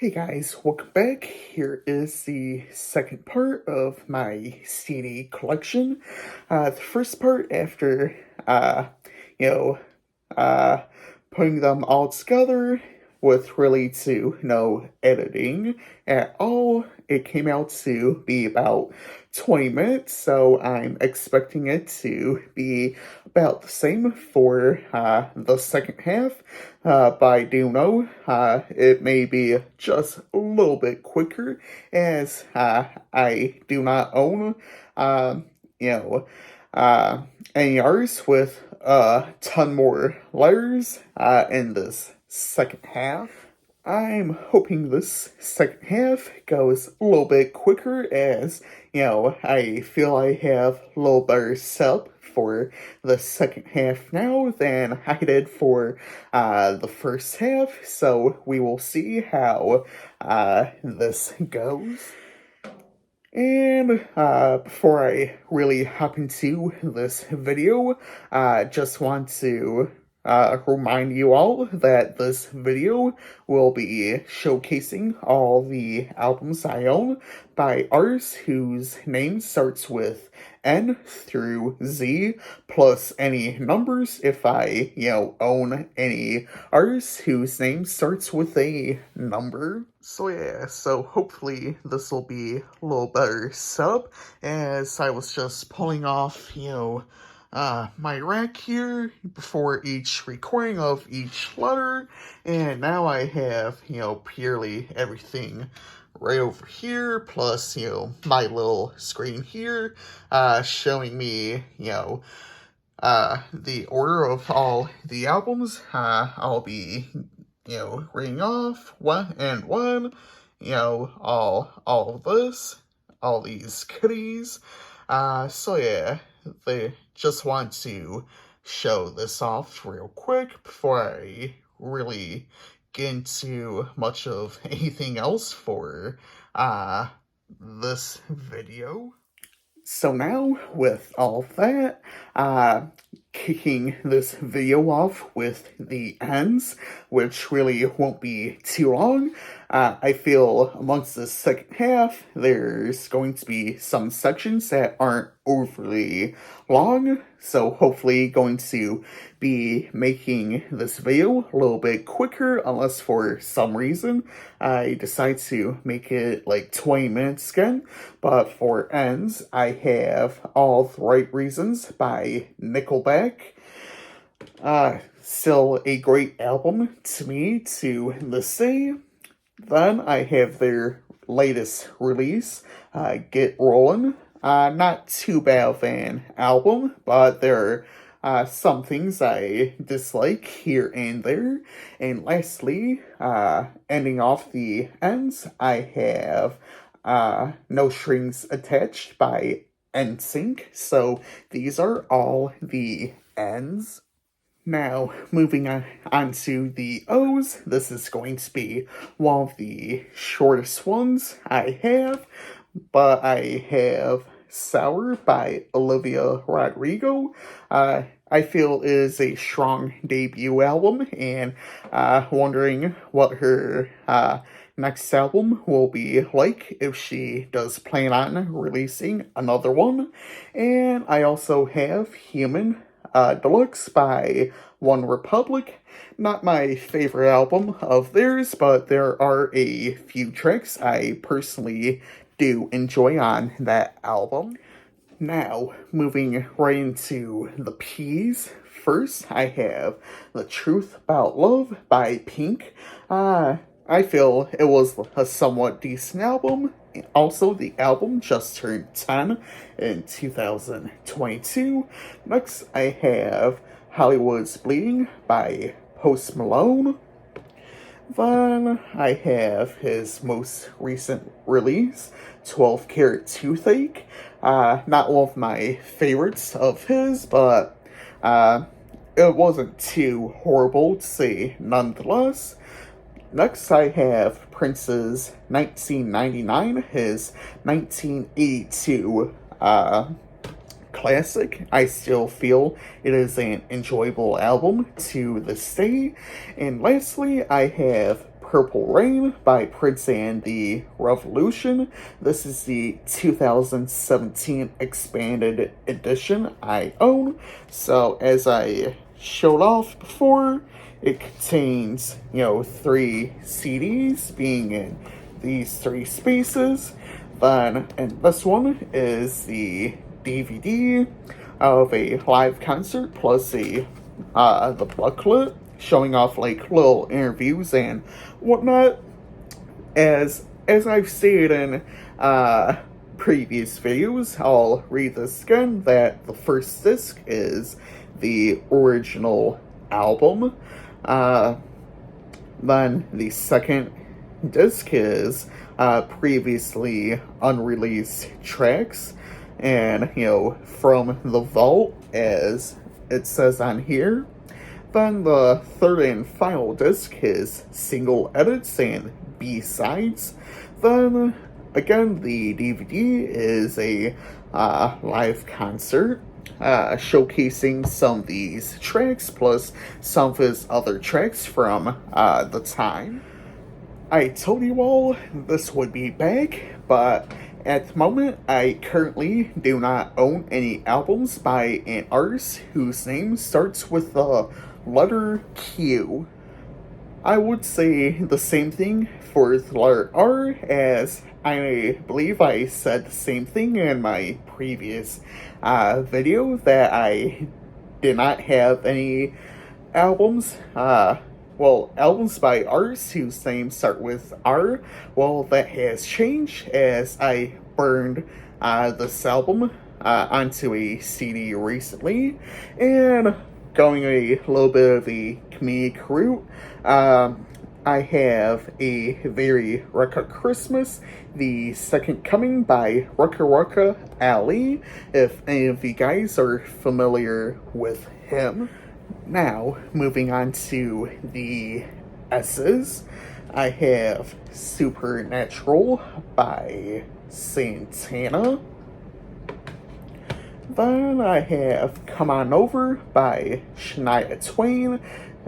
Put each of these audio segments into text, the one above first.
Hey guys, welcome back. Here is the second part of my CD collection. The first part after, you know, uh, putting them all together with really no editing at all. It came out to be about 20 minutes, so I'm expecting it to be about the same for the second half. But I do know it may be just a little bit quicker as I do not own, you know, uh, NERs with a ton more layers in this second half. I'm hoping this second half goes a little bit quicker as, I feel I have a little better setup for the second half now than I did for the first half, so we will see how this goes. And before I really hop into this video, just want to remind you all that this video will be showcasing all the albums I own by artists whose name starts with N through Z, plus any numbers if I, own any artists whose name starts with a number. So hopefully this will be a little better setup as I was just pulling off, my rack here before each recording of each letter, and now I have, purely everything right over here, plus, my little screen here, showing me, the order of all the albums. I'll be, reading off one and one, all of this, all these goodies. So yeah, they just want to show this off real quick before I really get into much of anything else for this video. So now, with all that, kicking this video off with the ends, which really won't be too long. I feel amongst the second half, there's going to be some sections that aren't overly long, so hopefully going to be making this video a little bit quicker, unless for some reason I decide to make it like 20 minutes again. But for ends, I have All the Right Reasons by Nickelback. Still a great album to me to this day. Then I have their latest release, Get Rollin'. Not too bad of an album, but there are some things I dislike here and there. And lastly, ending off the ends, I have No Strings Attached by NSYNC. So these are all the ends. Now, moving on to the O's, this is going to be one of the shortest ones I have, but I have Sour by Olivia Rodrigo. I feel is a strong debut album, and wondering what her next album will be like if she does plan on releasing another one. And I also have Human Deluxe by One Republic. Not my favorite album of theirs, but there are a few tracks I personally do enjoy on that album. Now, moving right into the P's. First, I have The Truth About Love by Pink. I feel it was a somewhat decent album. Also, the album just turned 10 in 2022. Next, I have Hollywood's Bleeding by Post Malone. Then I have his most recent release, 12 Karat Toothache. Not one of my favorites of his, but it wasn't too horrible to say nonetheless. Next, I have Prince's 1999, his 1982 classic. I still feel it is an enjoyable album to this day. And lastly, I have Purple Rain by Prince and the Revolution. This is the 2017 expanded edition I own. So as I showed off before, it contains, 3 CDs being in these 3 spaces. Then, and this one is the DVD of a live concert plus the booklet showing off like little interviews and whatnot. As I've stated in previous videos, I'll read this again, that the first disc is the original album. Then the second disc is previously unreleased tracks, and from the vault, as it says on here. Then the third and final disc is single edits and B-sides. Then again, the DVD is a live concert showcasing some of these tracks plus some of his other tracks from the time. I told you all this would be back, but at the moment, I currently do not own any albums by an artist whose name starts with the letter Q. I would say the same thing for the letter R, as I believe I said the same thing in my previous video, that I did not have any albums, albums by artists whose names start with R. Well, that has changed as I burned this album onto a CD recently, and going a little bit of a comedic route, I have a very Rucka Christmas, The Second Coming by Rucka Rucka Ali, if any of you guys are familiar with him. Now, moving on to the S's, I have Supernatural by Santana. Then I have Come On Over by Shania Twain.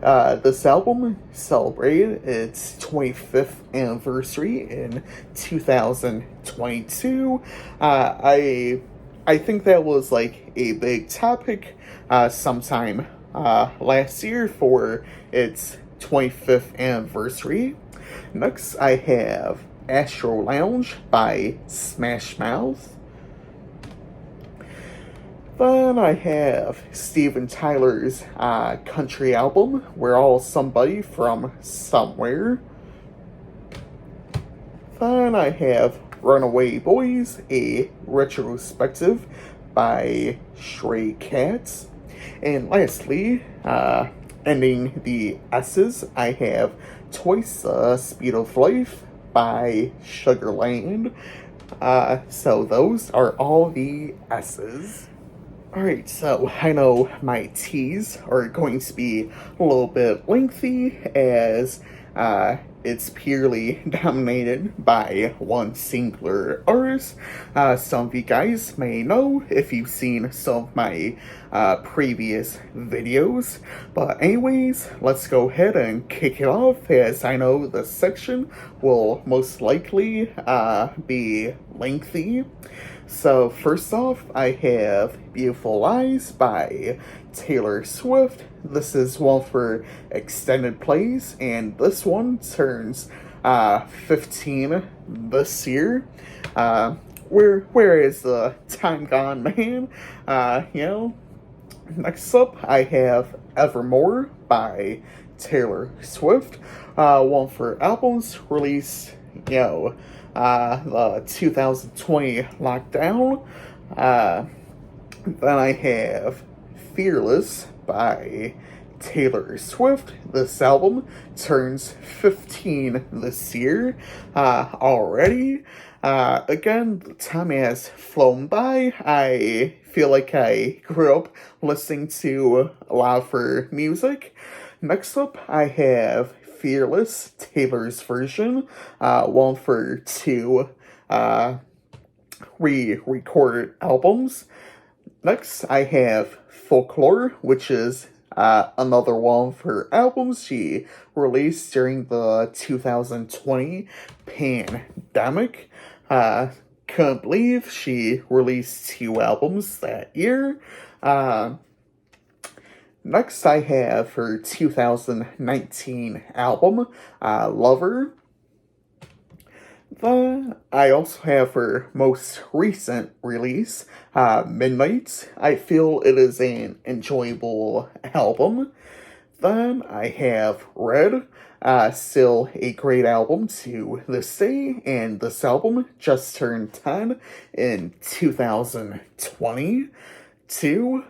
This album celebrated its 25th anniversary in 2022. I think that was like a big topic sometime last year for its 25th anniversary. Next, I have Astro Lounge by Smash Mouth. Then I have Steven Tyler's country album, We're All Somebody from Somewhere. Then I have Runaway Boys, a retrospective by Stray Cats. And lastly, ending the S's, I have Twice the Speed of Life by Sugarland. So those are all the S's. Alright, so I know my T's are going to be a little bit lengthy, as it's purely dominated by one singular artist. Some of you guys may know if you've seen some of my previous videos. But anyways, let's go ahead and kick it off, as I know this section will most likely be lengthy. So first off, I have Beautiful Lies by Taylor Swift. This is one for extended plays, and this one turns 15 this year. Where is the time gone, man? Next up, I have Evermore by Taylor Swift. One for albums released, the 2020 lockdown. Then I have Fearless by Taylor Swift. This album turns 15 this year already. Again, the time has flown by. I feel like I grew up listening to a lot of her music. Next up, I have Fearless, Taylor's version, one for 2 re-recorded albums. Next, I have Folklore, which is Another one of her albums she released during the 2020 pandemic. Couldn't believe she released 2 albums that year. Next, I have her 2019 album, Lover. I also have her most recent release, Midnight. I feel it is an enjoyable album. Then I have Red, still a great album to this day, and this album just turned 10 in 2022.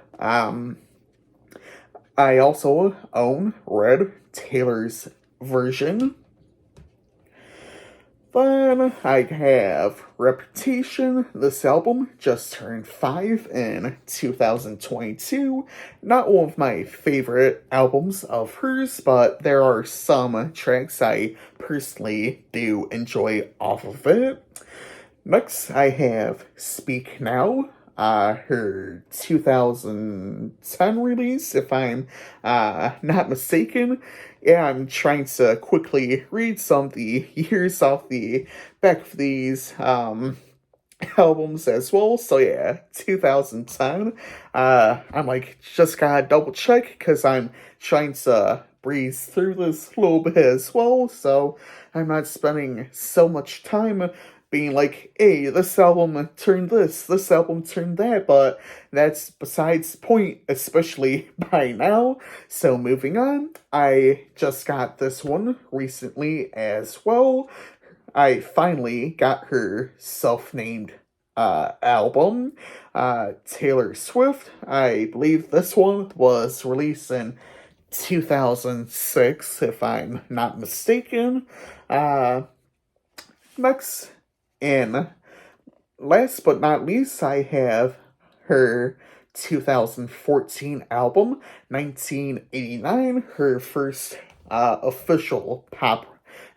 I also own Red Taylor's version. Then I have Reputation. This album just turned 5 in 2022. Not one of my favorite albums of hers, but there are some tracks I personally do enjoy off of it. Next, I have Speak Now, her 2010 release, if I'm not mistaken. Yeah, I'm trying to quickly read some of the years off the back of these albums as well. So yeah, 2010. I'm like, just gotta double check because I'm trying to breeze through this a little bit as well. So I'm not spending so much time being like, hey, this album turned this album turned that, but that's besides the point, especially by now. So moving on, I just got this one recently as well. I finally got her self-named album, Taylor Swift. I believe this one was released in 2006, if I'm not mistaken. Next, and last but not least, I have her 2014 album, 1989, her first official pop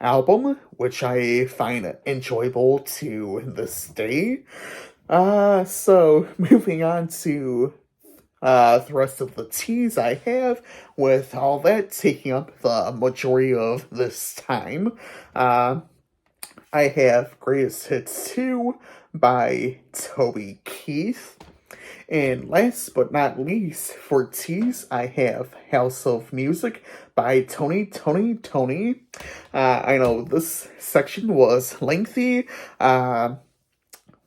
album, which I find enjoyable to this day. So moving on to the rest of the teas I have, with all that taking up the majority of this time. I have Greatest Hits 2 by Toby Keith. And last but not least, for teas, I have House of Music by Tony. I know this section was lengthy, but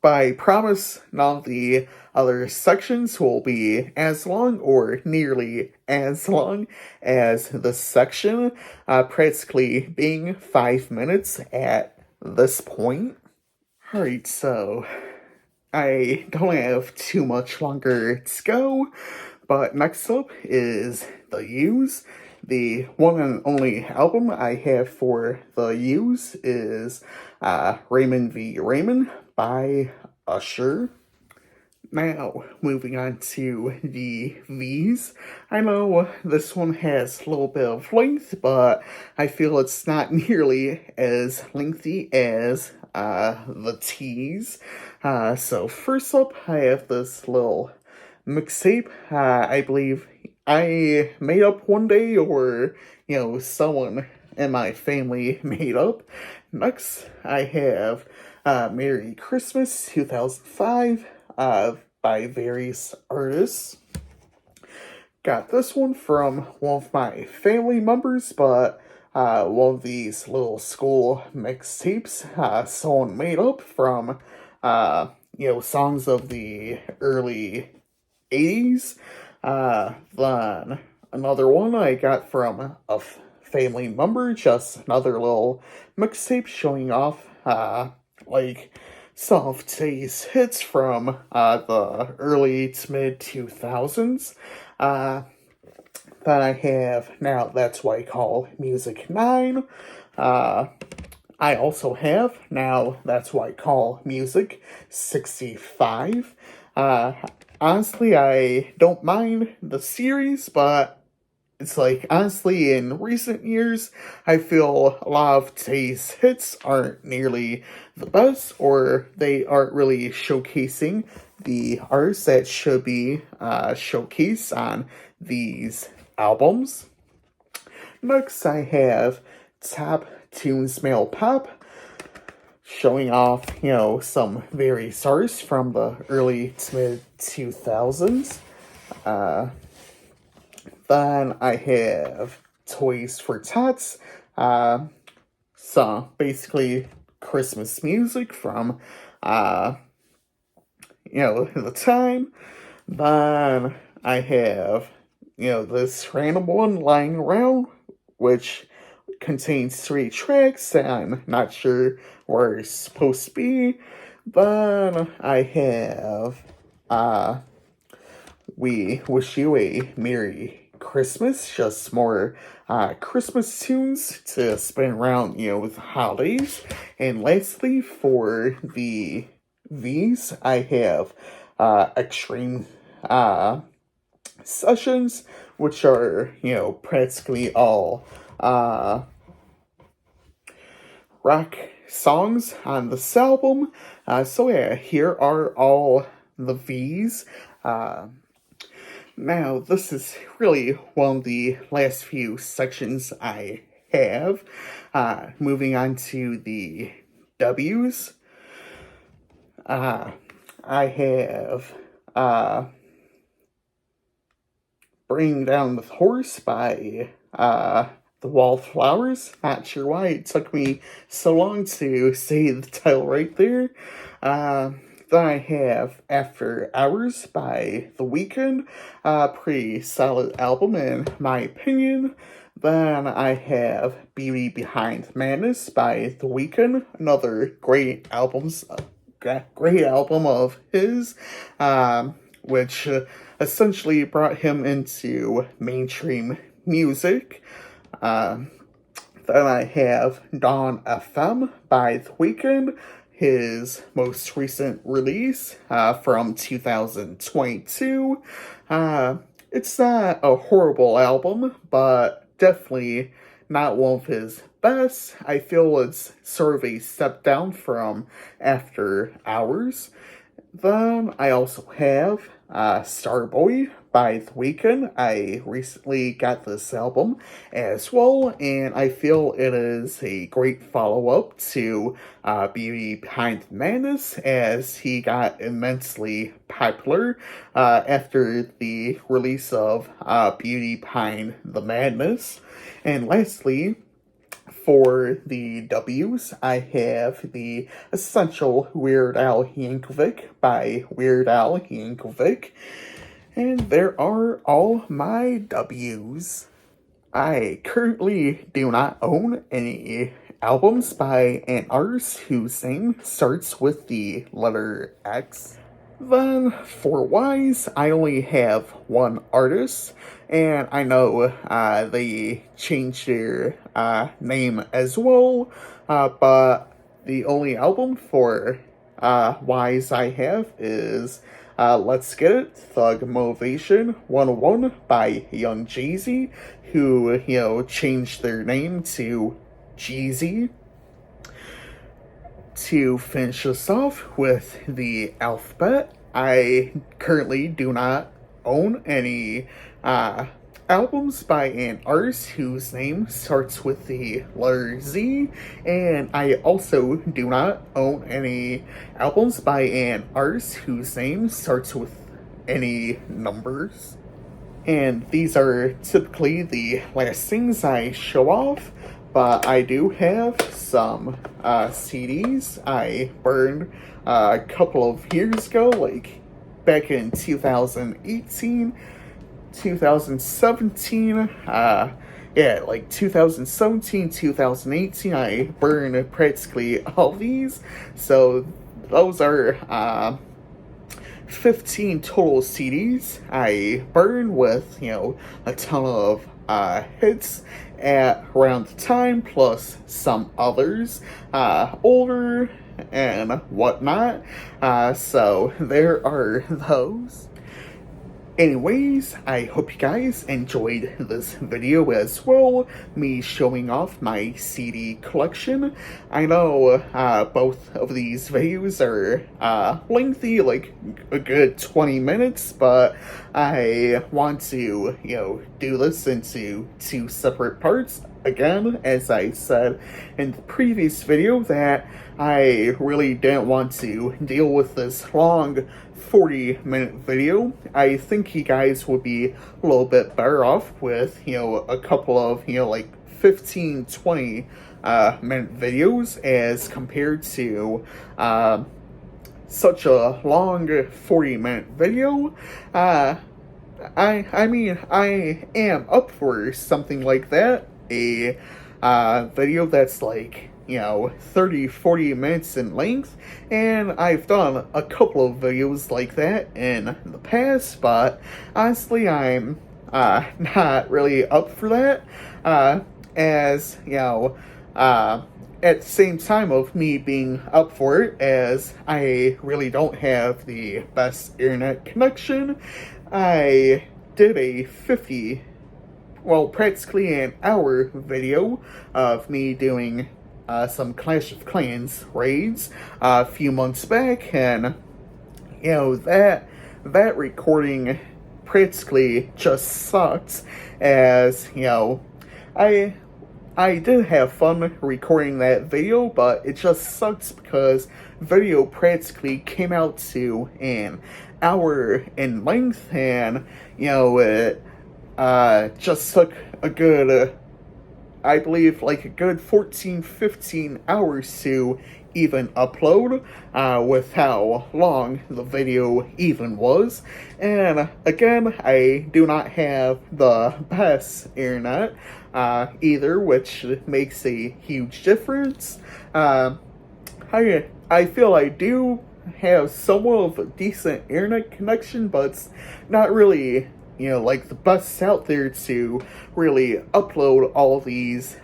I promise none of the other sections will be as long or nearly as long as this section, practically being 5 minutes at this point. Alright, so I don't have too much longer to go, but next up is The Used. The one and only album I have for The Used is Raymond v. Raymond by Usher. Now, moving on to the V's. I know this one has a little bit of length, but I feel it's not nearly as lengthy as the T's. So first up, I have this little mixtape. I believe I made up one day, or, someone in my family made up. Next, I have Merry Christmas 2005. By various artists. Got this one from one of my family members, but one of these little school mixtapes someone made up from, songs of the early 80s. Then another one I got from a family member, just another little mixtape showing off, some of today's hits from the early to mid 2000s. Then I have Now That's What I Call Music 9. I also have Now That's What I Call Music 65. Honestly, I don't mind the series, but it's like, honestly, in recent years, I feel a lot of today's hits aren't nearly the best, or they aren't really showcasing the artists that should be showcased on these albums. Next, I have Top Tunes Male Pop, showing off, some various stars from the early to mid 2000s. Then I have Toys for Tots, so basically Christmas music from, the time. Then I have, this random one lying around, which contains 3 tracks that I'm not sure where it's supposed to be. Then I have, We Wish You a Merry Christmas, just more Christmas tunes to spin around, with holidays. And lastly, for the V's, I have Extreme Sessions, which are, practically all rock songs on this album. So yeah, here are all the V's. Now, this is really one of the last few sections I have. Moving on to the W's. I have Bring Down the Horse by The Wallflowers. Not sure why it took me so long to say the title right there. Then I have After Hours by The Weeknd. Pretty solid album in my opinion. Then I have Beauty Behind Madness by The Weeknd. Another great album of his, which essentially brought him into mainstream music. Then I have Dawn FM by The Weeknd, his most recent release from 2022. It's not a horrible album, but definitely not one of his best. I feel it's sort of a step down from After Hours. Then I also have Starboy by The Weeknd. I recently got this album as well, and I feel it is a great follow-up to Beauty Behind the Madness, as he got immensely popular after the release of Beauty Behind the Madness. And lastly, for the W's, I have the Essential Weird Al Yankovic by Weird Al Yankovic. And there are all my W's. I currently do not own any albums by an artist whose name starts with the letter X. Then, for Y's, I only have one artist, and I know they changed their name as well, but the only album for Y's I have is Let's Get It, Thug Motivation 101 by Young Jeezy, who, changed their name to Jeezy. To finish us off with the alphabet, I currently do not own any albums by an artist whose name starts with the letter Z, and I also do not own any albums by an artist whose name starts with any numbers. And these are typically the last things I show off, but I do have some CDs I burned a couple of years ago, like back in 2018, 2017, like 2017, 2018, I burned practically all these, so those are 15 total CDs I burned with, a ton of hits at around the time, plus some others, older and whatnot. So there are those. Anyways, I hope you guys enjoyed this video as well, me showing off my CD collection. I know both of these videos are lengthy, like a good 20 minutes, but I want to, do this into two separate parts. Again, as I said in the previous video, that I really didn't want to deal with this long 40-minute video. I think you guys would be a little bit better off with, a couple of, like 15, 20 minute videos as compared to such a long 40-minute video. I mean, I am up for something like that. A video that's like, 30, 40 minutes in length, and I've done a couple of videos like that in the past, but honestly, I'm not really up for that, as, at the same time of me being up for it, as I really don't have the best internet connection. I did a practically an hour video of me doing some Clash of Clans raids a few months back, and that recording practically just sucked, as I did have fun recording that video, but it just sucks because video practically came out to an hour in length, and it just took a good I believe like a good 14, 15 hours to even upload, with how long the video even was. And again, I do not have the best internet either, which makes a huge difference. I feel I do have somewhat of a decent internet connection, but it's not really like the best out there to really upload all of these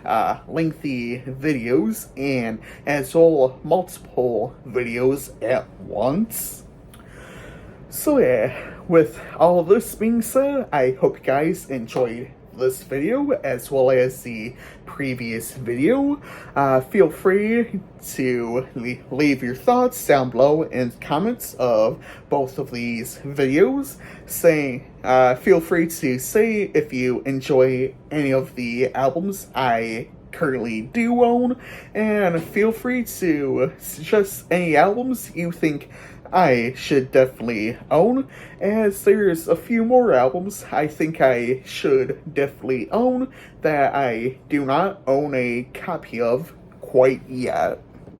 lengthy videos, and as well multiple videos at once. So yeah, with all of this being said, I hope you guys enjoyed this video as well as the previous video. Feel free to leave your thoughts down below in the comments of both of these videos. Feel free to say if you enjoy any of the albums I currently do own, and feel free to suggest any albums you think I should definitely own, as there's a few more albums I think I should definitely own that I do not own a copy of quite yet.